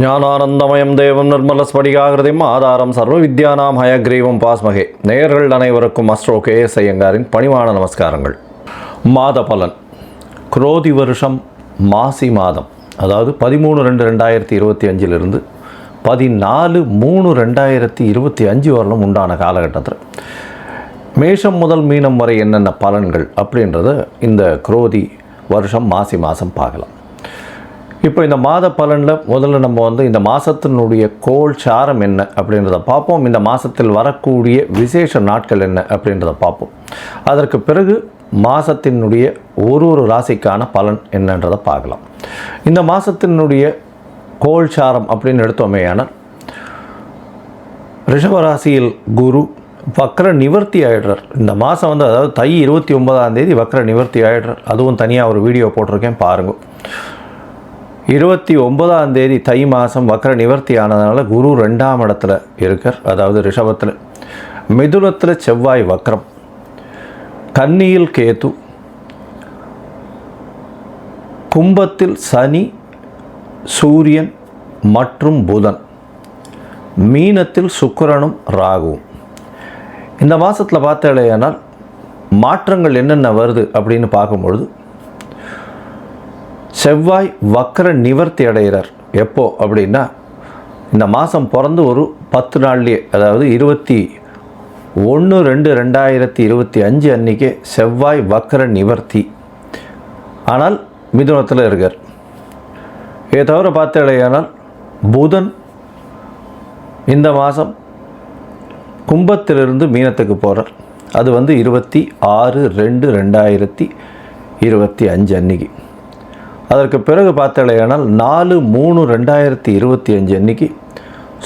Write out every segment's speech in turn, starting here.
ஞானானந்தமயம் தேவம் நிர்மலஸ்படிகாகிருதிம் ஆதாரம் சர்வ வித்யானாம் ஹயக்ரீவம் பாஸ்மகே. நேயர்கள் அனைவருக்கும் அஸ்ட்ரோ KS ஐயங்காரின் பணிவான நமஸ்காரங்கள். மாத பலன் குரோதி வருஷம் மாசி மாதம், அதாவது 13/2/2025 14/3/2025 வரலும் உண்டான காலகட்டத்தில் மேஷம் முதல் மீனம் வரை என்னென்ன பலன்கள் அப்படின்றத இந்த குரோதி வருஷம் மாசி மாதம் பார்க்கலாம். இப்போ இந்த மாத பலனில் முதல்ல நம்ம இந்த மாதத்தினுடைய கோள் சாரம் என்ன அப்படின்றத பார்ப்போம். இந்த மாதத்தில் வரக்கூடிய விசேஷ நாட்கள் என்ன அப்படின்றத பார்ப்போம். அதற்கு பிறகு மாதத்தினுடைய ஒரு ராசிக்கான பலன் என்னன்றதை பார்க்கலாம். இந்த மாதத்தினுடைய கோள் சாரம் அப்படின்னு எடுத்தோமேயானால், ரிஷபராசியில் குரு வக்ர நிவர்த்தி ஆகிடுறார். இந்த மாதம் அதாவது தை 29 வக்ர நிவர்த்தி ஆகிடுறார். அதுவும் தனியாக ஒரு வீடியோ போட்டிருக்கேன், பாருங்கள். 29 தை மாதம் வக்ர நிவர்த்தி ஆனதுனால குரு 2ஆம் இடத்துல இருக்கார், அதாவது ரிஷபத்தில். மிதுனத்தில் செவ்வாய் வக்ரம், கன்னியில் கேது, கும்பத்தில் சனி, சூரியன் மற்றும் புதன், மீனத்தில் சுக்கிரனும் ராகுவும். இந்த மாதத்தில் பார்த்தாலேயானால் மாற்றங்கள் என்னென்ன வருது அப்படின்னு பார்க்கும்பொழுது, செவ்வாய் வக்ர நிவர்த்தி அடைகிறார். எப்போ அப்படின்னா, இந்த மாதம் பிறந்து ஒரு 10 நாள்லேயே, அதாவது 21/2/2025 அன்றைக்கே செவ்வாய் வக்ர நிவர்த்தி. ஆனால் மிதுனத்தில் இருக்கார். இதை தவிர பார்த்தாலேயானால் புதன் இந்த மாதம் கும்பத்திலிருந்து மீனத்துக்கு போகிறார். அது 26/2/2025 அன்றைக்கி. அதற்கு பிறகு பார்த்தாலேயானால் 4/3/2025 அன்றைக்கி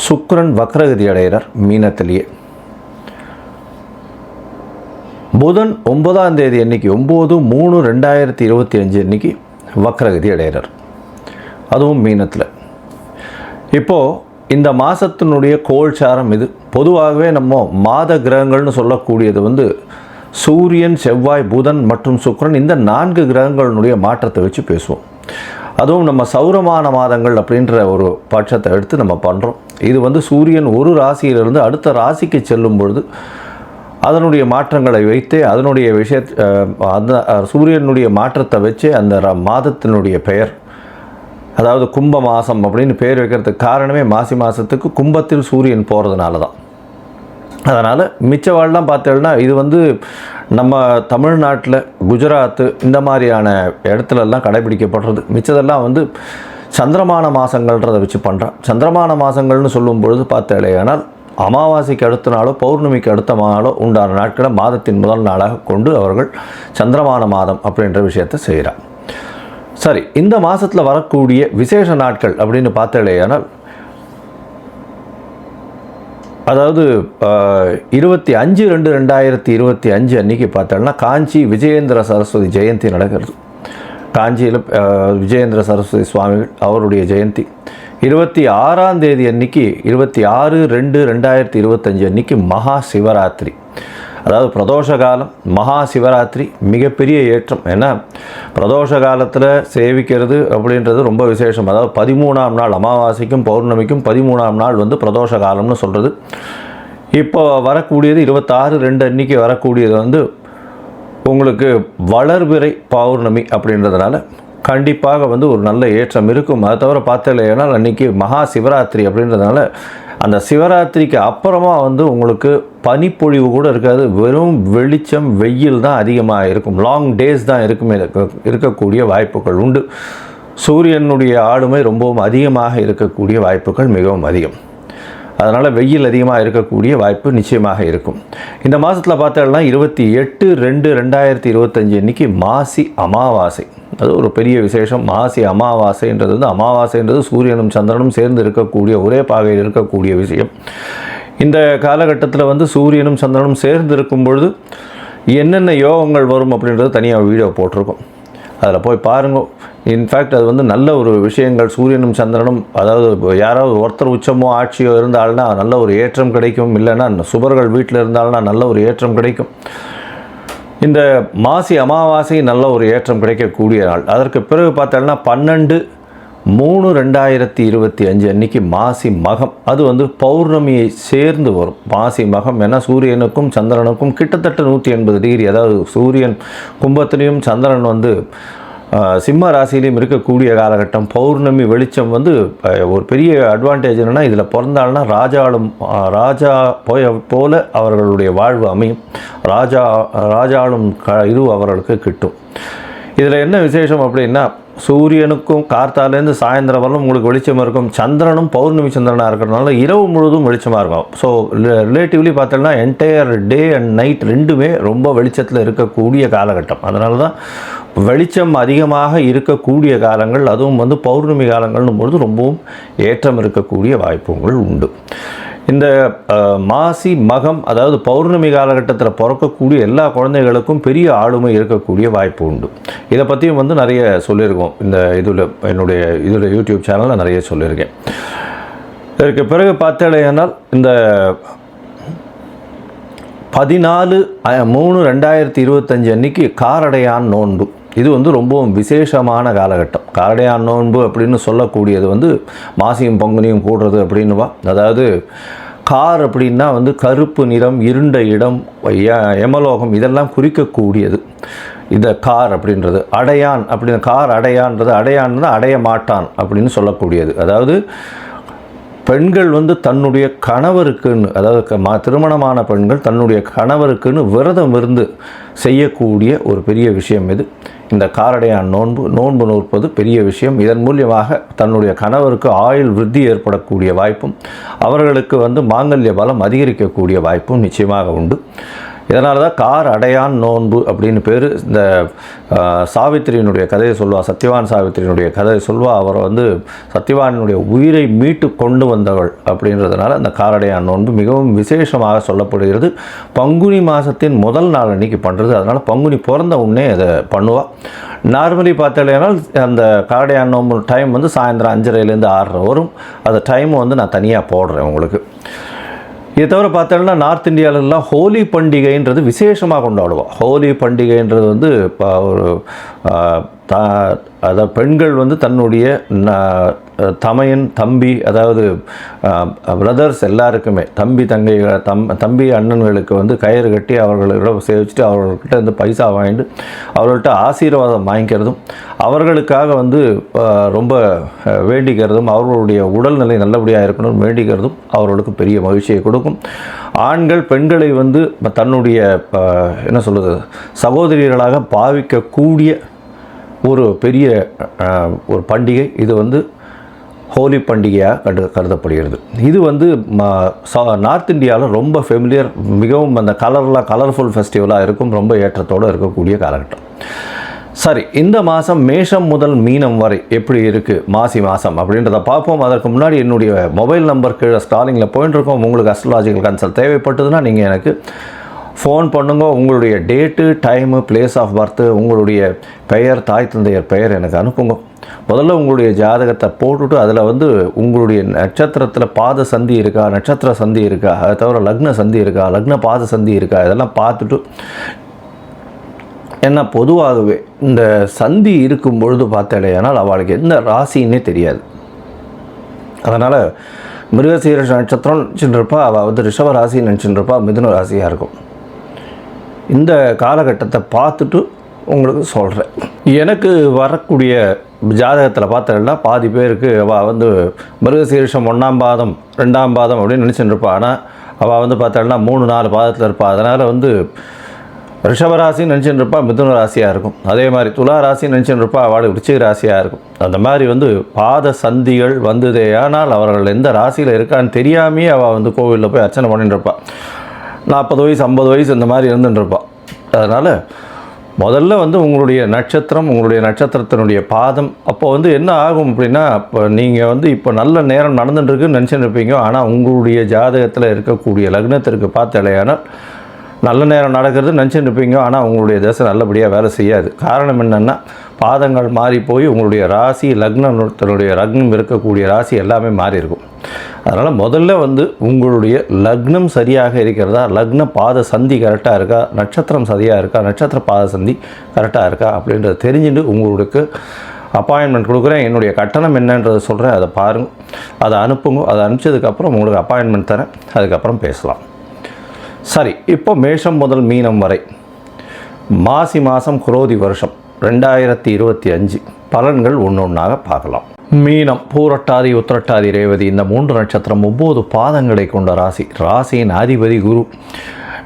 சுக்கிரன் வக்ரகதி அடைகிறார் மீனத்திலேயே. புதன் 9ஆம் தேதி அன்றைக்கி 9/3/2025 அன்றைக்கி வக்ரகதி அடைகிறார், அதுவும் மீனத்தில். இப்போது இந்த மாதத்தினுடைய கோள்சாரம் இது. பொதுவாகவே நம்ம மாத கிரகங்கள்னு சொல்லக்கூடியது சூரியன், செவ்வாய், புதன் மற்றும் சுக்கிரன், இந்த 4 கிரகங்களுடைய மாற்றத்தை வச்சு பேசுவோம். அதுவும் நம்ம சௌரமான மாதங்கள் அப்படின்ற ஒரு பட்சத்தை எடுத்து நம்ம பண்ணுறோம். இது சூரியன் ஒரு ராசியிலிருந்து அடுத்த ராசிக்கு செல்லும் பொழுது அதனுடைய மாற்றங்களை வைத்தே, அதனுடைய அந்த சூரியனுடைய மாற்றத்தை வச்சே அந்த மாதத்தினுடைய பெயர், அதாவது கும்ப மாதம் அப்படின்னு பேர் வைக்கிறதுக்கு காரணமே மாசி மாதத்துக்கு கும்பத்தில் சூரியன் போகிறதுனால தான். அதனால் மிச்சவாழ்லாம் பார்த்தோம்னா இது நம்ம தமிழ்நாட்டில், குஜராத்து இந்த மாதிரியான இடத்துலலாம் கடைபிடிக்கப்படுறது. மிச்சதெல்லாம் சந்திரமான மாதங்கள்ன்றதை வச்சு பண்ணுறான். சந்திரமான மாதங்கள்னு சொல்லும் பொழுது பார்த்தாலேயானால் அமாவாசைக்கு அடுத்த நாளோ பௌர்ணமிக்கு அடுத்த நாளோ உண்டான நாட்களை மாதத்தின் முதல் நாளாக கொண்டு அவர்கள் சந்திரமான மாதம் அப்படின்ற விஷயத்தை செய்கிறார். சரி, இந்த மாதத்தில் வரக்கூடிய விசேஷ நாட்கள் அப்படின்னு பார்த்தாலேயானால், அதாவது 25/2/2025 அன்றைக்கி பார்த்தோம்னா காஞ்சி விஜயேந்திர சரஸ்வதி ஜெயந்தி நடக்கிறது. காஞ்சியில் விஜயேந்திர சரஸ்வதி சுவாமிகள் அவருடைய ஜெயந்தி. 26ஆம் தேதி அன்றைக்கி 26/2/2025 அன்றைக்கி மகா சிவராத்திரி, அதாவது பிரதோஷ காலம். மகா சிவராத்திரி மிகப்பெரிய ஏற்றம். ஏன்னா பிரதோஷ காலத்தில் சேவிக்கிறது அப்படின்றது ரொம்ப விசேஷம். அதாவது 13ஆம் நாள் அமாவாசைக்கும் பௌர்ணமிக்கும் 13ஆம் நாள் பிரதோஷ காலம்னு சொல்கிறது. இப்போ வரக்கூடியது 26/2 அன்றைக்கி வரக்கூடியது உங்களுக்கு வளர்பிறை பௌர்ணமி அப்படின்றதுனால கண்டிப்பாக ஒரு நல்ல ஏற்றம் இருக்கும். அதை தவிர பார்த்தாலேனா அன்றைக்கி மகா சிவராத்திரி அப்படின்றதுனால அந்த சிவராத்திரிக்கு அப்புறமா உங்களுக்கு பனிப்பொழிவு கூட இருக்காது. வெறும் வெளிச்சம், வெயில் தான் அதிகமாக இருக்கும். லாங் டேஸ் தான் இருக்கக்கூடிய வாய்ப்புகள் உண்டு. சூரியனுடைய ஆளுமை ரொம்பவும் அதிகமாக இருக்கக்கூடிய வாய்ப்புகள் மிகவும் அதிகம். அதனால் வெயில் அதிகமாக இருக்கக்கூடிய வாய்ப்பு நிச்சயமாக இருக்கும். இந்த மாதத்தில் பார்த்தோம்னா 28/2/2025 அன்றைக்கி மாசி அமாவாசை. அது ஒரு பெரிய விசேஷம். மாசி அமாவாசைன்றது அமாவாசைன்றது சூரியனும் சந்திரனும் சேர்ந்து இருக்கக்கூடிய, ஒரே பாகையில் இருக்கக்கூடிய விஷயம். இந்த காலகட்டத்தில் சூரியனும் சந்திரனும் சேர்ந்து இருக்கும் பொழுது என்னென்ன யோகங்கள் வரும் அப்படின்றது தனியாக வீடியோ போட்டிருக்கோம், அதில் போய் பாருங்கள். இன்ஃபேக்ட் அது நல்ல ஒரு விஷயங்கள். சூரியனும் சந்திரனும், அதாவது யாராவது ஒருத்தர் உச்சமோ ஆட்சியோ இருந்தால்னா நல்ல ஒரு ஏற்றம் கிடைக்கும். இல்லைன்னா சுபர்கள் வீட்டில் இருந்தால்னா நல்ல ஒரு ஏற்றம் கிடைக்கும். இந்த மாசி அமாவாசை நல்ல ஒரு ஏற்றம் கிடைக்கக்கூடிய நாள். அதற்கு பிறகு பார்த்தோம்னா 12 3/2025 அன்னைக்கு மாசி மகம், அது வந்து பௌர்ணமியை சேர்ந்து வரும். மாசி மகம் ஏன்னா சூரியனுக்கும் சந்திரனுக்கும் கிட்டத்தட்ட 180 டிகிரி, அதாவது சூரியன் கும்பத்திலையும் சந்திரன் வந்து சிம்ம ராசியிலையும் இருக்கக்கூடிய காலகட்டம். பௌர்ணமி வெளிச்சம் வந்து ஒரு பெரிய அட்வான்டேஜ் என்னென்னா, இதில் பிறந்தாள்னா ராஜா போல அவர்களுடைய வாழ்வு அமையும். ராஜாளும் இது அவர்களுக்கு கிட்டும். இதில் என்ன விசேஷம் அப்படின்னா, சூரியனுக்கும் கார்த்தாலேருந்து சாயந்தரம் வரலும் உங்களுக்கு வெளிச்சமாக இருக்கும். சந்திரனும் பௌர்ணமி சந்திரனாக இருக்கிறதுனால இரவு முழுவதும் வெளிச்சமாக இருக்கும். ஸோ ரிலேட்டிவ்லி பார்த்தோம்னா என்டையர் டே அண்ட் நைட் ரெண்டுமே ரொம்ப வெளிச்சத்தில் இருக்கக்கூடிய காலகட்டம். அதனால தான் வெளிச்சம் அதிகமாக இருக்கக்கூடிய காலங்கள், அதுவும் வந்து பௌர்ணமி காலங்கள்னும் பொழுது ரொம்பவும் ஏற்றம் இருக்கக்கூடிய வாய்ப்புகள் உண்டு. இந்த மாசி மகம், அதாவது பௌர்ணமி காலகட்டத்தில் பிறக்கக்கூடிய எல்லா குழந்தைகளுக்கும் பெரிய ஆளுமை இருக்கக்கூடிய வாய்ப்பு உண்டு. இதை பற்றியும் வந்து நிறைய சொல்லியிருக்கோம். இந்த இதில் யூடியூப் சேனலில் நிறைய சொல்லியிருக்கேன். இதற்கு பிறகு பார்த்தேனால் இந்த 14/3/2025 அன்னைக்கு காரடையான் நோன்பு, இது வந்து ரொம்பவும் விசேஷமான காலகட்டம். காரடையான் நோன்பு அப்படின்னு சொல்லக்கூடியது வந்து மாசியும் பங்குனியும் கூடுறது அப்படின்னுவா. அதாவது கார் அப்படின்னா வந்து கருப்பு நிறம், இருண்ட இடம், யமலோகம் இதெல்லாம் குறிக்கக்கூடியது. இதை கார் அப்படின்றது. அடையான் அப்படின்னு, கார் அடையான்றது, அடையான்றது அடைய மாட்டான் அப்படின்னு சொல்லக்கூடியது. அதாவது பெண்கள் வந்து தன்னுடைய கணவருக்குன்னு, அதாவது திருமணமான பெண்கள் தன்னுடைய கணவருக்குன்னு விரதம் இருந்து செய்யக்கூடிய ஒரு பெரிய விஷயம் இது. இந்த காரடையான் நோன்பு நோற்பது பெரிய விஷயம். இதன் மூலியமாக தன்னுடைய கணவருக்கு ஆயுள் விருத்தி ஏற்படக்கூடிய வாய்ப்பும், அவர்களுக்கு வந்து மாங்கல்ய பலம் அதிகரிக்கக்கூடிய வாய்ப்பும் நிச்சயமாக உண்டு. இதனால தான் கார் அடையான் நோன்பு அப்படின்னு பேர். இந்த சாவித்திரியினுடைய கதையை சொல்வா, சத்யவான் சாவித்திரியினுடைய கதையை சொல்வா. அவர் வந்து சத்யவானுடைய உயிரை மீட்டு கொண்டு வந்தவள் அப்படின்றதுனால அந்த காரடையான் நோன்பு மிகவும் விசேஷமாக சொல்லப்படுகிறது. பங்குனி மாதத்தின் முதல் நாள் அன்றைக்கி பண்ணுறது. அதனால் பங்குனி பிறந்த உடனே அதை பண்ணுவாள். நார்மலி பார்த்தாலேனால் அந்த காரடையான் நோன்பு டைம் வந்து சாயந்தரம் 5:30லேருந்து 6:30 வரும். அந்த டைம் வந்து நான் தனியாக போடுறேன் உங்களுக்கு. இதை தவிர பார்த்தோம்னா நார்த் இந்தியாவிலலாம் ஹோலி பண்டிகைன்றது விசேஷமாக கொண்டாடுவோம். ஹோலி பண்டிகைன்றது வந்து ஒரு அதாவது பெண்கள் வந்து தன்னுடைய தமையன் தம்பி, அதாவது பிரதர்ஸ் எல்லாருக்குமே, தம்பி அண்ணன்களுக்கு வந்து கயிறு கட்டி அவர்களிடம் சேவிச்சுட்டு அவர்கள்கிட்ட வந்து பைசா வாங்கிட்டு அவர்கள்ட்ட ஆசீர்வாதம் வாங்கிக்கிறதும், அவர்களுக்காக வந்து ரொம்ப வேண்டிக்கிறதும், அவர்களுடைய உடல்நிலை நல்லபடியாக இருக்கணும்னு வேண்டிக்கிறதும் அவர்களுக்கு பெரிய மகிழ்ச்சியை கொடுக்கும். ஆண்கள் பெண்களை வந்து தன்னுடைய என்ன சொல்கிறது சகோதரிகளாக பாவிக்கக்கூடிய ஒரு பெரிய ஒரு பண்டிகை. இது வந்து ஹோலி பண்டிகையாக கருதப்படுகிறது. இது வந்து நார்த் இந்தியாவில் ரொம்ப ஃபெமிலியர், மிகவும் அந்த கலர்ஃபுல் ஃபெஸ்டிவலாக இருக்கும், ரொம்ப ஏற்றத்தோடு இருக்கக்கூடிய காலகட்டம். சரி, இந்த மாதம் மேஷம் முதல் மீனம் வரை எப்படி இருக்குது மாசி மாதம் அப்படின்றத பார்ப்போம். அதற்கு முன்னாடி என்னுடைய மொபைல் நம்பர் கீழே ஸ்டாலிங்கில் போயிட்டுருக்கோம். உங்களுக்கு அஸ்ட்ராலஜிக்கல் கன்சல்ட் தேவைப்பட்டதுன்னா நீங்கள் எனக்கு ஃபோன் பண்ணுங்க. உங்களுடைய date, time, place of birth, உங்களுடைய பெயர், தாய் தந்தையர் பெயர் எனக்கு அனுப்புங்க. முதல்ல உங்களுடைய ஜாதகத்தை போட்டுவிட்டு அதில் வந்து உங்களுடைய நட்சத்திரத்தில் பாத சந்தி இருக்கா, நட்சத்திர சந்தி இருக்கா, அதை தவிர லக்ன சந்தி இருக்கா, லக்ன பாத சந்தி இருக்கா, இதெல்லாம் பார்த்துட்டு, ஏன்னா பொதுவாகவே இந்த சந்தி இருக்கும் பொழுது பார்த்தாலேயானால் அவளுக்கு எந்த ராசின்னே தெரியாது. அதனால் மிருகசீரிஷ நட்சத்திரம் நினச்சிட்டுருப்பா, அவள் வந்து ரிஷப ராசி நினச்சிட்டுருப்பா, மிதுன ராசியாக இருக்கும். இந்த காலகட்டத்தை பார்த்துட்டு உங்களுக்கு சொல்கிறேன். எனக்கு வரக்கூடிய ஜாதகத்தில் பார்த்தா பாதி பேருக்கு அவள் வந்து மிருகசீரிஷம் 1ஆம் பாதம் 2ஆம் பாதம் அப்படின்னு நினச்சிட்டுருப்பா. ஆனால் அவள் வந்து பார்த்தாள்னா 3-4 பாதத்தில் இருப்பாள். அதனால் வந்து ரிஷபராசி நினச்சிட்டுருப்பா, மிதுன ராசியாக இருக்கும். அதே மாதிரி துலா ராசி நினச்சிட்டுருப்பா, அவளுக்கு விருச்சிக ராசியாக இருக்கும். அந்த மாதிரி வந்து பாத சந்திகள் வந்ததே ஆனால் அவர்கள் எந்த ராசியில் இருக்கான்னு தெரியாமையே அவள் வந்து கோவிலில் போய் அர்ச்சனை பண்ணிட்டுருப்பாள். 40 வயசு 50 வயசு இந்த மாதிரி இருந்துட்டுருப்பாள். அதனால் முதல்ல வந்து உங்களுடைய நட்சத்திரம், உங்களுடைய நட்சத்திரத்தினுடைய பாதம், அப்போ வந்து என்ன ஆகும் அப்படின்னா, இப்போ நீங்கள் வந்து இப்போ நல்ல நேரம் நடந்துட்டுருக்குன்னு நினச்சிட்டுருப்பீங்க. ஆனால் உங்களுடைய ஜாதகத்தில் இருக்கக்கூடிய லக்னத்திற்கு பார்த்தாலேயானால் நல்ல நேரம் நடக்கிறது நினச்சிட்டு இருப்பீங்க. ஆனால் உங்களுடைய தசை நல்லபடியாக வேலை செய்யாது. காரணம் என்னென்னா, பாதங்கள் மாறி போய் உங்களுடைய ராசி, லக்னத்தினுடைய லக்னம் இருக்கக்கூடிய ராசி எல்லாமே மாறி இருக்கும். அதனால் முதல்ல வந்து உங்களுடைய லக்னம் சரியாக இருக்கிறதா, லக்ன பாத சந்தி கரெக்டாக இருக்கா, நட்சத்திரம் சரியாக இருக்கா, நட்சத்திர பாத சந்தி கரெக்டாக இருக்கா அப்படின்றத தெரிஞ்சுட்டு உங்களுக்கு அப்பாயின்மெண்ட் கொடுக்குறேன், என்னுடைய கட்டணம் என்னன்றதை சொல்கிறேன், அதை பாருங்கள், அதை அனுப்புங்க. அதை அனுப்பிச்சதுக்கப்புறம் உங்களுக்கு அப்பாயின்மெண்ட் தரேன், அதுக்கப்புறம் பேசலாம். சரி, இப்போ மேஷம் முதல் மீனம் வரை மாசி மாதம் குரோதி வருஷம் 2025 பலன்கள் ஒன்று ஒன்றாக பார்க்கலாம். மீனம், பூரட்டாதி, உத்திரட்டாதி, ரேவதி இந்த 3 நட்சத்திரம் 9 பாதங்களை கொண்ட ராசி. ராசியின் அதிபதி குரு.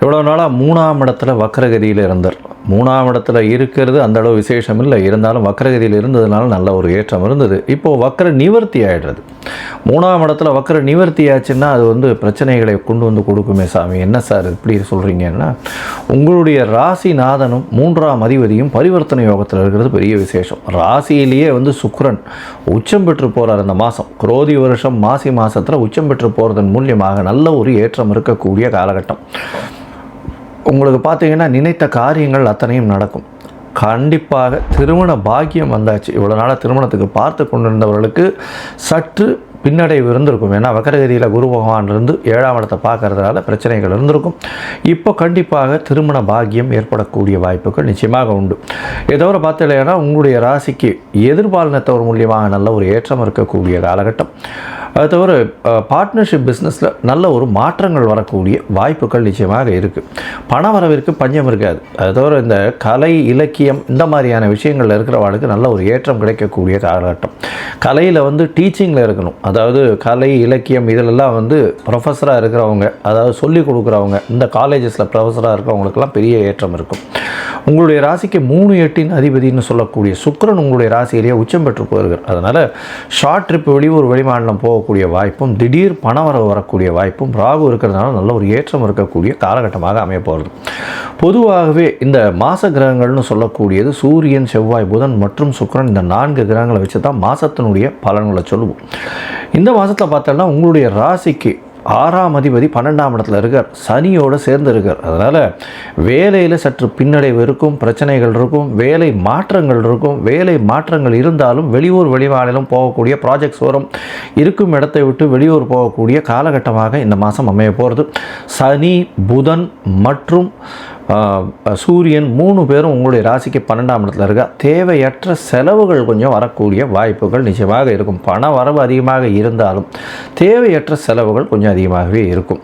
இவ்வளோ நாளாக 3ஆம் இடத்துல வக்ரகதியில் இருந்தார். 3ஆம் இடத்துல இருக்கிறது அந்தளவு விசேஷம் இல்லை, இருந்தாலும் வக்ரகதியில் இருந்ததுனால நல்ல ஒரு ஏற்றம் இருந்தது. இப்போது வக்ர நிவர்த்தி ஆகிடுறது. 3ஆம் இடத்துல வக்ர நிவர்த்தி ஆச்சுன்னா அது வந்து பிரச்சனைகளை கொண்டு வந்து கொடுக்குமே சாமி, என்ன சார் இப்படி சொல்கிறீங்கன்னா, உங்களுடைய ராசிநாதனும் 3ஆம் அதிபதியும் பரிவர்த்தனை யோகத்தில் இருக்கிறது பெரிய விசேஷம். ராசியிலேயே வந்து சுக்கிரன் உச்சம் பெற்று போகிறார் இந்த மாதம். குரோதி வருஷம் மாசி மாதத்தில் உச்சம் பெற்று போகிறதன் மூலியமாக நல்ல ஒரு ஏற்றம் இருக்கக்கூடிய காலகட்டம். உங்களுக்கு பார்த்தீங்கன்னா நினைத்த காரியங்கள் அத்தனையும் நடக்கும். கண்டிப்பாக திருமண பாக்கியம் வந்தாச்சு. இவ்வளோ நாளாக திருமணத்துக்கு பார்த்து கொண்டிருந்தவர்களுக்கு சற்று பின்னடைவு இருந்திருக்கும். ஏன்னா வக்கரகதியில் குரு பகவான் இருந்து 7ஆம் இடத்தை பார்க்கறதுனால பிரச்சனைகள் இருந்திருக்கும். இப்போ கண்டிப்பாக திருமண பாக்கியம் ஏற்படக்கூடிய வாய்ப்புகள் நிச்சயமாக உண்டு. இதை தவிர பார்த்தீங்கன்னா உங்களுடைய ராசிக்கு எதிர்பாலினத்தவர் மூலியமாக நல்ல ஒரு ஏற்றம் இருக்கக்கூடிய காலகட்டம். அது தவிர பார்ட்னர்ஷிப் பிஸ்னஸில் நல்ல ஒரு மாற்றங்கள் வரக்கூடிய வாய்ப்புகள் நிச்சயமாக இருக்குது. பண வரவிற்கு பஞ்சம் இருக்காது. அது தவிர இந்த கலை, இலக்கியம் இந்த மாதிரியான விஷயங்களில் இருக்கிறவர்களுக்கு நல்ல ஒரு ஏற்றம் கிடைக்கக்கூடிய காலகட்டம். கலையில் வந்து டீச்சிங்கில் இருக்கணும், அதாவது கலை, இலக்கியம் இதிலெல்லாம் வந்து ப்ரொஃபஸராக இருக்கிறவங்க, அதாவது சொல்லிக் கொடுக்குறவங்க, இந்த காலேஜஸில் ப்ரொஃபஸராக இருக்கிறவங்களுக்கெல்லாம் பெரிய ஏற்றம் இருக்கும். உங்களுடைய ராசிக்கு 3/8 அதிபதினு சொல்லக்கூடிய சுக்கிரன் உங்களுடைய ராசியிலேயே உச்சம் பெற்று போயிருக்கார். அதனால் ஷார்ட் ட்ரிப், வெளியூர் வெளிமாநிலம் போகக்கூடிய வாய்ப்பும், திடீர் பணவரவு வரக்கூடிய வாய்ப்பும் ராகு இருக்கிறதுனால நல்ல ஒரு ஏற்றம் இருக்கக்கூடிய காலகட்டமாக அமைய போகிறது. பொதுவாகவே இந்த மாத கிரகங்கள்னு சொல்லக்கூடியது சூரியன், செவ்வாய், புதன் மற்றும் சுக்கிரன் இந்த 4 கிரகங்களை வச்சு தான் மாதத்தினுடைய பலன்களை சொல்லுவோம். இந்த மாதத்தில் பார்த்தோம்னா உங்களுடைய ராசிக்கு 6ஆம் அதிபதி 12ஆம் இடத்துல இருக்கார், சனியோடு சேர்ந்து இருக்கார். அதனால் வேலையில் சற்று பின்னடைவு இருக்கும், பிரச்சனைகள் இருக்கும், வேலை மாற்றங்கள் இருக்கும். வேலை மாற்றங்கள் இருந்தாலும் வெளியூர் வெளிமாநிலம் போகக்கூடிய ப்ராஜெக்ட்ஸ் வரும். இருக்கும் இடத்தை விட்டு வெளியூர் போகக்கூடிய காலகட்டமாக இந்த மாதம் அமைய போகிறது. சனி, புதன் மற்றும் சூரியன் 3 பேரும் உங்களுடைய ராசிக்கு 12ஆம் இடத்துல இருக்கா. தேவையற்ற செலவுகள் கொஞ்சம் வரக்கூடிய வாய்ப்புகள் நிச்சயமாக இருக்கும். பண வரவு அதிகமாக இருந்தாலும் தேவையற்ற செலவுகள் கொஞ்சம் அதிகமாகவே இருக்கும்.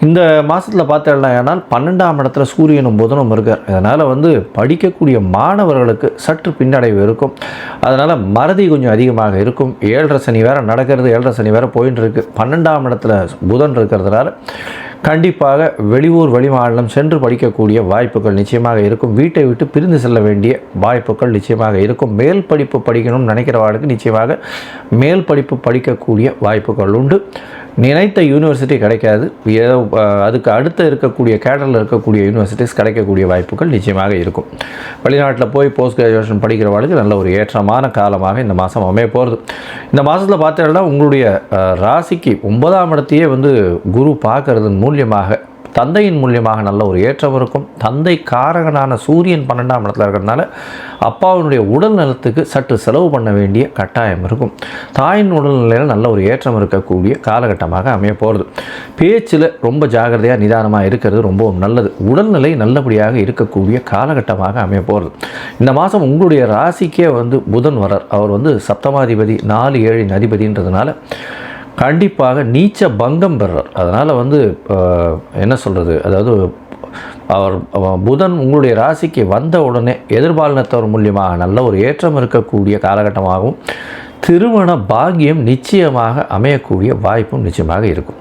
இந்த மாதத்தில் பார்த்தோம்னா 12ஆம் இடத்துல சூரியனும் புதனும் இருக்கார். அதனால் வந்து படிக்கக்கூடிய மாணவர்களுக்கு சற்று பின்னடைவு இருக்கும். அதனால் மறதி கொஞ்சம் அதிகமாக இருக்கும். 7.5 சனி வேறு நடக்கிறது, 7.5 சனி வேறு போயின்னு இருக்குது. 12ஆம் இடத்துல புதன் இருக்கிறதுனால கண்டிப்பாக வெளியூர் வெளிமாநிலம் சென்று படிக்கக்கூடிய வாய்ப்புகள் நிச்சயமாக இருக்கும். வீட்டை விட்டு பிரிந்து செல்ல வேண்டிய வாய்ப்புகள் நிச்சயமாக இருக்கும். மேல் படிப்பு படிக்கணும்னு நினைக்கிறவர்களுக்கு நிச்சயமாக மேல் படிப்பு படிக்கக்கூடிய வாய்ப்புகள் உண்டு. நினைத்த யூனிவர்சிட்டி கிடைக்காது, அதுக்கு அடுத்து இருக்கக்கூடிய கேடரில் இருக்கக்கூடிய யூனிவர்சிட்டிஸ் கிடைக்கக்கூடிய வாய்ப்புகள் நிச்சயமாக இருக்கும். வெளிநாட்டில் போய் போஸ்ட் கிராஜுவேஷன் படிக்கிறவர்களுக்கு நல்ல ஒரு ஏற்றமான காலமாக இந்த மாதம் அமைய போகிறது. இந்த மாதத்தில் பார்த்தீங்கன்னா உங்களுடைய ராசிக்கு 9ஆம் இடத்தையே வந்து குரு பார்க்கறதன் மூலியமாக தந்தையின் மூலியமாக நல்ல ஒரு ஏற்றம் இருக்கும். தந்தை காரகனான சூரியன் 12ஆம் இடத்துல இருக்கிறதுனால அப்பாவினுடைய உடல் நலத்துக்கு சற்று செலவு பண்ண வேண்டிய கட்டாயம் இருக்கும். தாயின் உடல்நிலையில் நல்ல ஒரு ஏற்றம் இருக்கக்கூடிய காலகட்டமாக அமைய போகிறது. பேச்சில் ரொம்ப ஜாகிரதையாக நிதானமாக இருக்கிறது ரொம்பவும் நல்லது. உடல்நிலை நல்லபடியாக இருக்கக்கூடிய காலகட்டமாக அமைய போகிறது. இந்த மாதம் உங்களுடைய ராசிக்கே வந்து புதன் வரார். அவர் வந்து சப்தமாதிபதி, 4-7 அதிபதின்றதுனால கண்டிப்பாக நீச்ச பங்கம் பெறார். அதனால் வந்து என்ன சொல்கிறது, அதாவது அவர் புதன் உங்களுடைய ராசிக்கு வந்த உடனே எதிர்பாலினத்தவர் மூலியமாக நல்ல ஒரு ஏற்றம் இருக்கக்கூடிய காலகட்டமாகவும் திருமண பாக்கியம் நிச்சயமாக அமையக்கூடிய வாய்ப்பும் நிச்சயமாக இருக்கும்.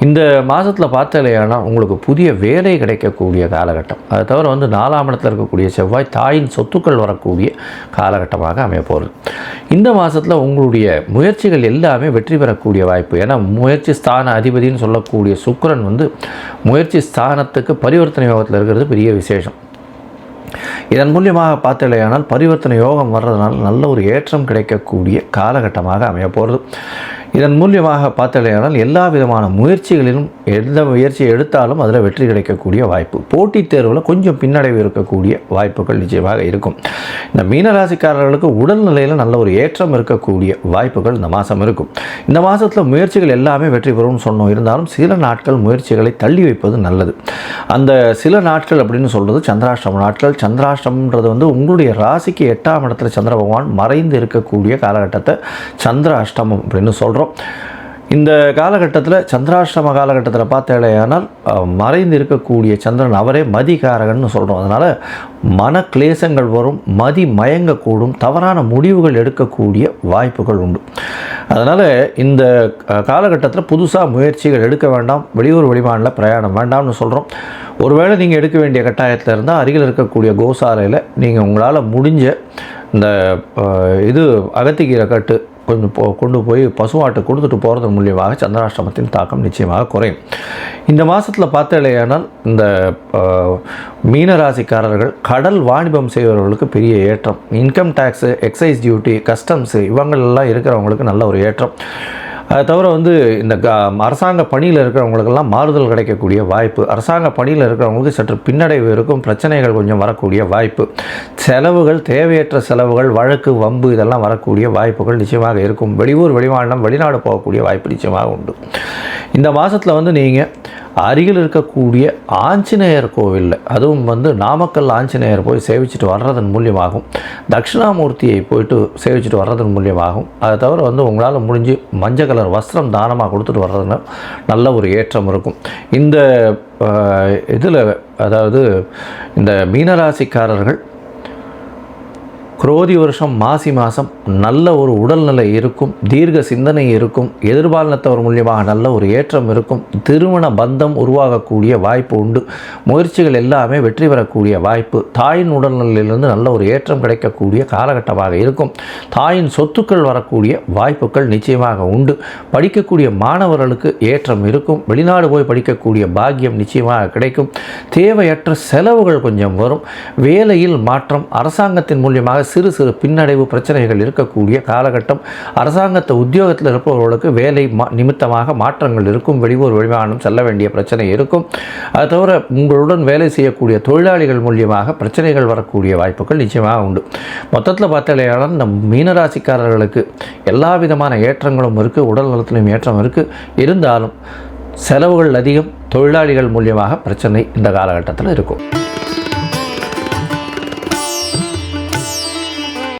இந்த மாதத்தில் பார்த்தாலேனா உங்களுக்கு புதிய வேலை கிடைக்கக்கூடிய காலகட்டம். அதை தவிர வந்து 4ஆம் இடத்தில் இருக்கக்கூடிய செவ்வாய் தாயின் சொத்துக்கள் வரக்கூடிய காலகட்டமாக அமைய போகிறது. இந்த மாதத்தில் உங்களுடைய முயற்சிகள் எல்லாமே வெற்றி பெறக்கூடிய வாய்ப்பு. ஏன்னா முயற்சி ஸ்தான அதிபதினு சொல்லக்கூடிய சுக்கிரன் வந்து முயற்சி ஸ்தானத்துக்கு பரிவர்த்தனை யோகத்தில் இருக்கிறது பெரிய விசேஷம். இதன் மூலியமாக பார்த்தலையானால் பரிவர்த்தனை யோகம் வர்றதுனால நல்ல ஒரு ஏற்றம் கிடைக்கக்கூடிய காலகட்டமாக அமைய போகிறது. இதன் மூலியமாக பார்த்தலையானால் எல்லா விதமான முயற்சிகளிலும் எந்த முயற்சியை எடுத்தாலும் அதில் வெற்றி கிடைக்கக்கூடிய வாய்ப்பு, போட்டித் தேர்வில் கொஞ்சம் பின்னடைவு இருக்கக்கூடிய வாய்ப்புகள் நிச்சயமாக இருக்கும். இந்த மீனராசிக்காரர்களுக்கு உடல்நிலையில் நல்ல ஒரு ஏற்றம் இருக்கக்கூடிய வாய்ப்புகள் இந்த மாதம் இருக்கும். இந்த மாதத்தில் முயற்சிகள் எல்லாமே வெற்றி பெறும்னு சொன்னோம். இருந்தாலும் சில நாட்கள் முயற்சிகளை தள்ளி வைப்பது நல்லது. அந்த சில நாட்கள் அப்படின்னு சொல்கிறது சந்திராஷ்டம நாட்கள். சந்திராஷ்டமன்றது வந்து உங்களுடைய ராசிக்கு 8ஆம் இடத்துல சந்திர பகவான் மறைந்து இருக்கக்கூடிய காலகட்டத்தை சந்திர அஷ்டமம் அப்படின்னு சொல்கிறோம். இந்த காலகட்டத்தில் சந்திராஷ்டம காலகட்டத்தில் பார்த்தேனால் மறைந்து இருக்கக்கூடிய சந்திரன் அவரே மதிகாரகன்னு சொல்கிறோம். அதனால் மன கிளேசங்கள் வரும், மதி மயங்கக்கூடும், தவறான முடிவுகள் எடுக்கக்கூடிய வாய்ப்புகள் உண்டு. அதனால் இந்த காலகட்டத்தில் புதுசாக முயற்சிகள் எடுக்க வேண்டாம், வெளியூர் வெளிமாநில பிரயாணம் வேண்டாம்னு சொல்கிறோம். ஒருவேளை நீங்கள் எடுக்க வேண்டிய கட்டாயத்தில் இருந்தால் அருகில் இருக்கக்கூடிய கோசாலையில் நீங்கள் உங்களால் முடிஞ்ச இந்த அகத்திக்கீரை கட்டு கொஞ்சம் கொண்டு போய் பசுமாட்டை கொடுத்துட்டு போகிறது மூலியமாக சந்திராஷ்டமத்தின் தாக்கம் நிச்சயமாக குறையும். இந்த மாதத்தில் பார்த்தலையானால் இந்த மீனராசிக்காரர்கள் கடல் வாணிபம் செய்பவர்களுக்கு பெரிய ஏற்றம். Income tax, excise duty, customs இவங்களெல்லாம் இருக்கிறவங்களுக்கு நல்ல ஒரு ஏற்றம். அதை தவிர வந்து இந்த அரசாங்க பணியில் இருக்கிறவங்களுக்கெல்லாம் மாறுதல் கிடைக்கக்கூடிய வாய்ப்பு, அரசாங்க பணியில் இருக்கிறவங்களுக்கு சற்று பின்னடைவு இருக்கும், பிரச்சனைகள் கொஞ்சம் வரக்கூடிய வாய்ப்பு, செலவுகள், தேவையற்ற செலவுகள், வழக்கு, வம்பு இதெல்லாம் வரக்கூடிய வாய்ப்புகள் நிச்சயமாக இருக்கும். வெளியூர் வெளிமாநிலம் வெளிநாடு போகக்கூடிய வாய்ப்பு நிச்சயமாக உண்டு. இந்த மாதத்தில் வந்து நீங்கள் அருகில் இருக்கக்கூடிய ஆஞ்சநேயர் கோவிலில், அதுவும் வந்து நாமக்கல் ஆஞ்சநேயர் போய் சேவிச்சுட்டு வர்றதன் மூலியமாகும், தட்சிணாமூர்த்தியை போயிட்டு சேவிச்சுட்டு வர்றதன் மூலியமாகும். அதை தவிர வந்து உங்களால் முடிஞ்சு மஞ்சள் கலர் வஸ்திரம் தானமாக கொடுத்துட்டு வர்றதுன்னா நல்ல ஒரு ஏற்றம் இருக்கும். இந்த இதில் அதாவது இந்த மீனராசிக்காரர்கள் குரோதி வருஷம் மாசி மாதம் நல்ல ஒரு உடல்நிலை இருக்கும், தீர்க்க சிந்தனை இருக்கும், எதிர்பாலினத்தவர் மூலியமாக நல்ல ஒரு ஏற்றம் இருக்கும், திருமண பந்தம் உருவாகக்கூடிய வாய்ப்பு உண்டு, முயற்சிகள் எல்லாமே வெற்றி பெறக்கூடிய வாய்ப்பு, தாயின் உடல்நிலையிலிருந்து நல்ல ஒரு ஏற்றம் கிடைக்கக்கூடிய காலகட்டமாக இருக்கும், தாயின் சொத்துக்கள் வரக்கூடிய வாய்ப்புகள் நிச்சயமாக உண்டு, படிக்கக்கூடிய மாணவர்களுக்கு ஏற்றம் இருக்கும், வெளிநாடு போய் படிக்கக்கூடிய பாக்கியம் நிச்சயமாக கிடைக்கும், தேவையற்ற செலவுகள் கொஞ்சம் வரும், வேலையில் மாற்றம், அரசாங்கத்தின் மூலியமாக சிறு சிறு பின்னடைவு பிரச்சனைகள் இருக்கக்கூடிய காலகட்டம், அரசாங்கத்தை உத்தியோகத்தில் இருப்பவர்களுக்கு வேலை நிமித்தமாக மாற்றங்கள் இருக்கும், வெளியூர் வெளிமாநிலம் செல்ல வேண்டிய பிரச்சனை இருக்கும். அது தவிர உங்களுடன் வேலை செய்யக்கூடிய தொழிலாளிகள் மூலியமாக பிரச்சனைகள் வரக்கூடிய வாய்ப்புகள் நிச்சயமாக உண்டு. மொத்தத்தில் பார்த்தாலேயானால் இந்த மீனராசிக்காரர்களுக்கு எல்லா விதமான ஏற்றங்களும் இருக்குது, உடல் நலத்திலும் ஏற்றம் இருக்குது. இருந்தாலும் செலவுகள் அதிகம், தொழிலாளிகள் மூலியமாக பிரச்சனை இந்த காலகட்டத்தில் இருக்கும்.